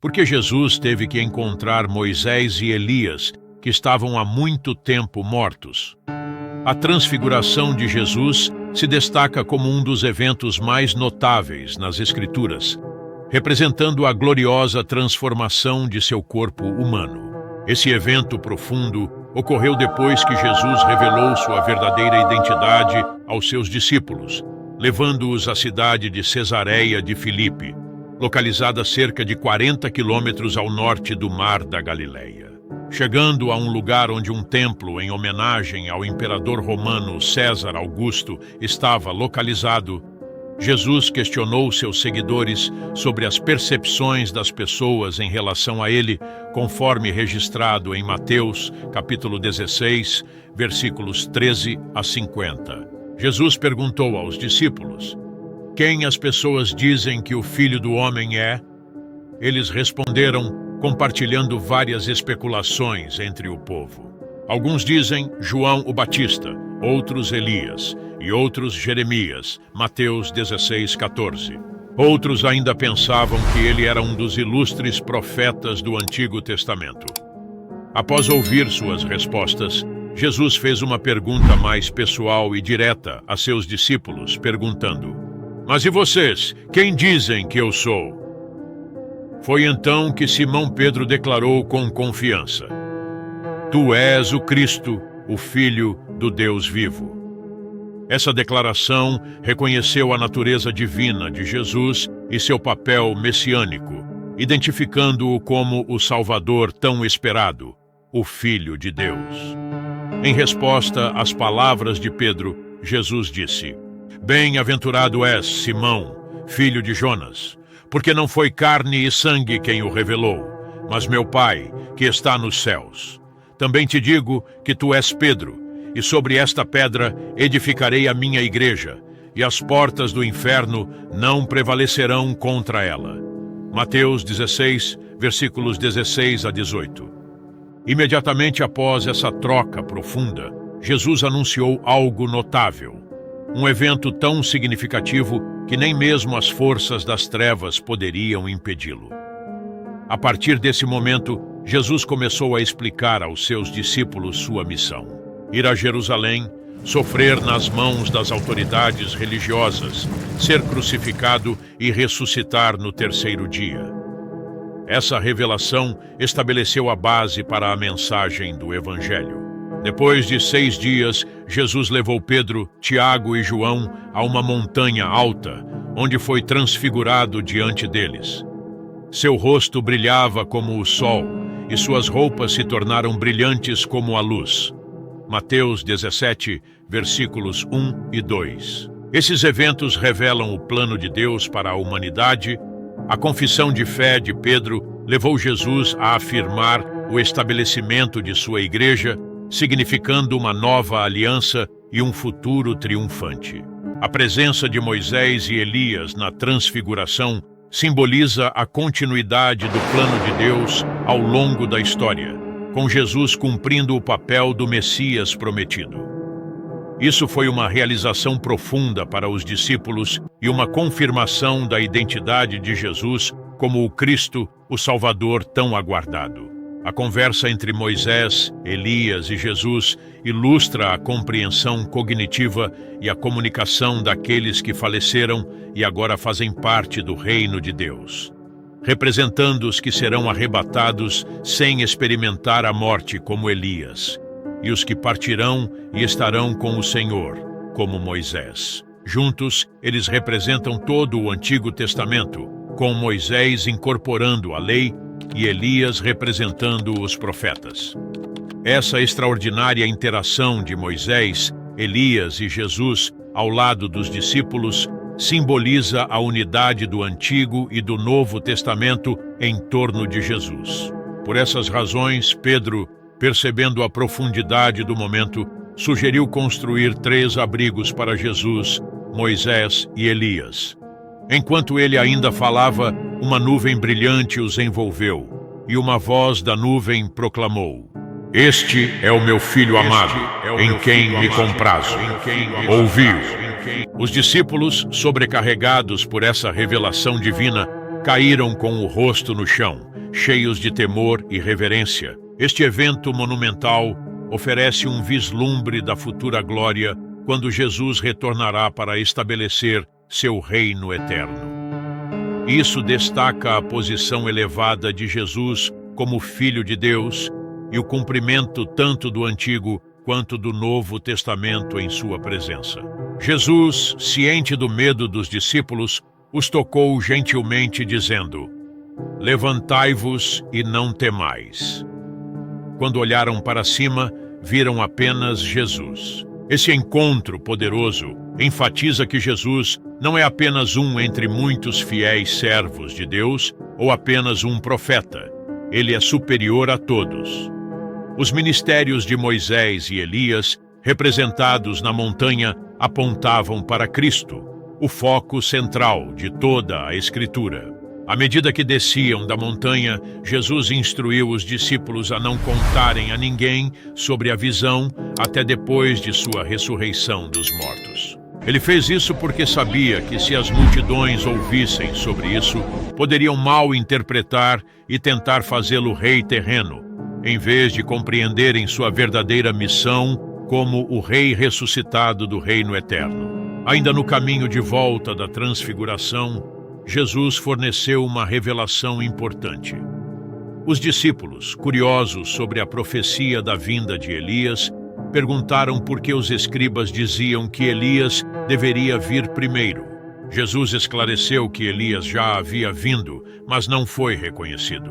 Porque Jesus teve que encontrar Moisés e Elias, que estavam há muito tempo mortos. A transfiguração de Jesus se destaca como um dos eventos mais notáveis nas Escrituras, representando a gloriosa transformação de seu corpo humano. Esse evento profundo ocorreu depois que Jesus revelou sua verdadeira identidade aos seus discípulos, levando-os à cidade de Cesareia de Filipe, localizada a cerca de 40 quilômetros ao norte do Mar da Galileia. Chegando a um lugar onde um templo em homenagem ao imperador romano César Augusto estava localizado, Jesus questionou seus seguidores sobre as percepções das pessoas em relação a ele, conforme registrado em Mateus, capítulo 16, versículos 13 a 50. Jesus perguntou aos discípulos: "Quem as pessoas dizem que o Filho do Homem é?" Eles responderam, compartilhando várias especulações entre o povo. Alguns dizem João o Batista, outros Elias e outros Jeremias, Mateus 16:14. Outros ainda pensavam que ele era um dos ilustres profetas do Antigo Testamento. Após ouvir suas respostas, Jesus fez uma pergunta mais pessoal e direta a seus discípulos, perguntando: "Mas e vocês? Quem dizem que eu sou?" Foi então que Simão Pedro declarou com confiança: "Tu és o Cristo, o Filho do Deus vivo." Essa declaração reconheceu a natureza divina de Jesus e seu papel messiânico, identificando-o como o Salvador tão esperado, o Filho de Deus. Em resposta às palavras de Pedro, Jesus disse: "Bem-aventurado és, Simão, filho de Jonas, porque não foi carne e sangue quem o revelou, mas meu Pai, que está nos céus. Também te digo que tu és Pedro, e sobre esta pedra edificarei a minha igreja, e as portas do inferno não prevalecerão contra ela." Mateus 16, versículos 16 a 18. Imediatamente após essa troca profunda, Jesus anunciou algo notável, um evento tão significativo que nem mesmo as forças das trevas poderiam impedi-lo. A partir desse momento, Jesus começou a explicar aos seus discípulos sua missão: ir a Jerusalém, sofrer nas mãos das autoridades religiosas, ser crucificado e ressuscitar no terceiro dia. Essa revelação estabeleceu a base para a mensagem do Evangelho. Depois de 6 dias, Jesus levou Pedro, Tiago e João a uma montanha alta, onde foi transfigurado diante deles. Seu rosto brilhava como o sol, e suas roupas se tornaram brilhantes como a luz. Mateus 17, versículos 1 e 2. Esses eventos revelam o plano de Deus para a humanidade. A confissão de fé de Pedro levou Jesus a afirmar o estabelecimento de sua igreja, significando uma nova aliança e um futuro triunfante. A presença de Moisés e Elias na transfiguração simboliza a continuidade do plano de Deus ao longo da história, com Jesus cumprindo o papel do Messias prometido. Isso foi uma realização profunda para os discípulos e uma confirmação da identidade de Jesus como o Cristo, o Salvador tão aguardado. A conversa entre Moisés, Elias e Jesus ilustra a compreensão cognitiva e a comunicação daqueles que faleceram e agora fazem parte do reino de Deus, representando os que serão arrebatados sem experimentar a morte como Elias, e os que partirão e estarão com o Senhor, como Moisés. Juntos, eles representam todo o Antigo Testamento, com Moisés incorporando a lei e Elias representando os profetas. Essa extraordinária interação de Moisés, Elias e Jesus ao lado dos discípulos simboliza a unidade do Antigo e do Novo Testamento em torno de Jesus. Por essas razões, Pedro, percebendo a profundidade do momento, sugeriu construir 3 abrigos para Jesus, Moisés e Elias. Enquanto ele ainda falava, uma nuvem brilhante os envolveu, e uma voz da nuvem proclamou: "Este é o meu filho amado, em quem me comprazo. Ouvi-o." Os discípulos, sobrecarregados por essa revelação divina, caíram com o rosto no chão, cheios de temor e reverência. Este evento monumental oferece um vislumbre da futura glória quando Jesus retornará para estabelecer seu reino eterno. Isso destaca a posição elevada de Jesus como Filho de Deus e o cumprimento tanto do Antigo quanto do Novo Testamento em sua presença. Jesus, ciente do medo dos discípulos, os tocou gentilmente, dizendo: "Levantai-vos e não temais." Quando olharam para cima, viram apenas Jesus. Esse encontro poderoso enfatiza que Jesus não é apenas um entre muitos fiéis servos de Deus ou apenas um profeta. Ele é superior a todos. Os ministérios de Moisés e Elias, representados na montanha, apontavam para Cristo, o foco central de toda a Escritura. À medida que desciam da montanha, Jesus instruiu os discípulos a não contarem a ninguém sobre a visão até depois de sua ressurreição dos mortos. Ele fez isso porque sabia que se as multidões ouvissem sobre isso, poderiam mal interpretar e tentar fazê-lo rei terreno, em vez de compreenderem sua verdadeira missão como o rei ressuscitado do reino eterno. Ainda no caminho de volta da transfiguração, Jesus forneceu uma revelação importante. Os discípulos, curiosos sobre a profecia da vinda de Elias, perguntaram por que os escribas diziam que Elias deveria vir primeiro. Jesus esclareceu que Elias já havia vindo, mas não foi reconhecido.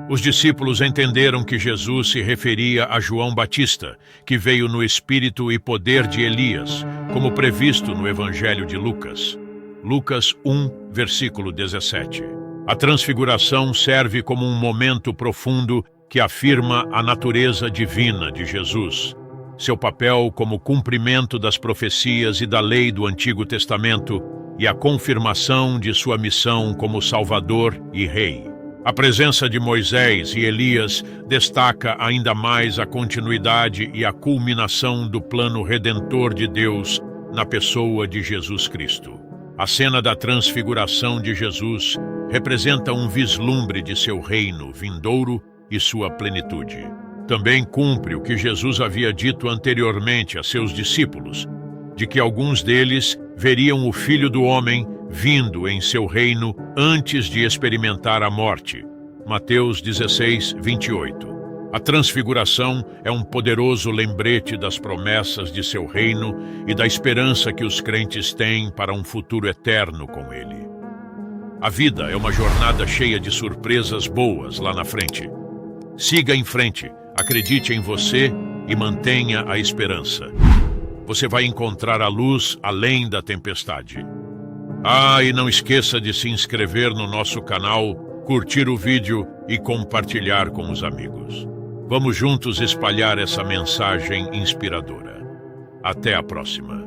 Os discípulos entenderam que Jesus se referia a João Batista, que veio no espírito e poder de Elias, como previsto no Evangelho de Lucas. Lucas 1, versículo 17. A transfiguração serve como um momento profundo que afirma a natureza divina de Jesus, seu papel como cumprimento das profecias e da lei do Antigo Testamento e a confirmação de sua missão como Salvador e Rei. A presença de Moisés e Elias destaca ainda mais a continuidade e a culminação do plano redentor de Deus na pessoa de Jesus Cristo. A cena da transfiguração de Jesus representa um vislumbre de seu reino vindouro e sua plenitude. Também cumpre o que Jesus havia dito anteriormente a seus discípulos, de que alguns deles veriam o Filho do Homem vindo em seu reino antes de experimentar a morte. Mateus 16, 28. A transfiguração é um poderoso lembrete das promessas de seu reino e da esperança que os crentes têm para um futuro eterno com ele. A vida é uma jornada cheia de surpresas boas lá na frente. Siga em frente, acredite em você e mantenha a esperança. Você vai encontrar a luz além da tempestade. E não esqueça de se inscrever no nosso canal, curtir o vídeo e compartilhar com os amigos. Vamos juntos espalhar essa mensagem inspiradora. Até a próxima.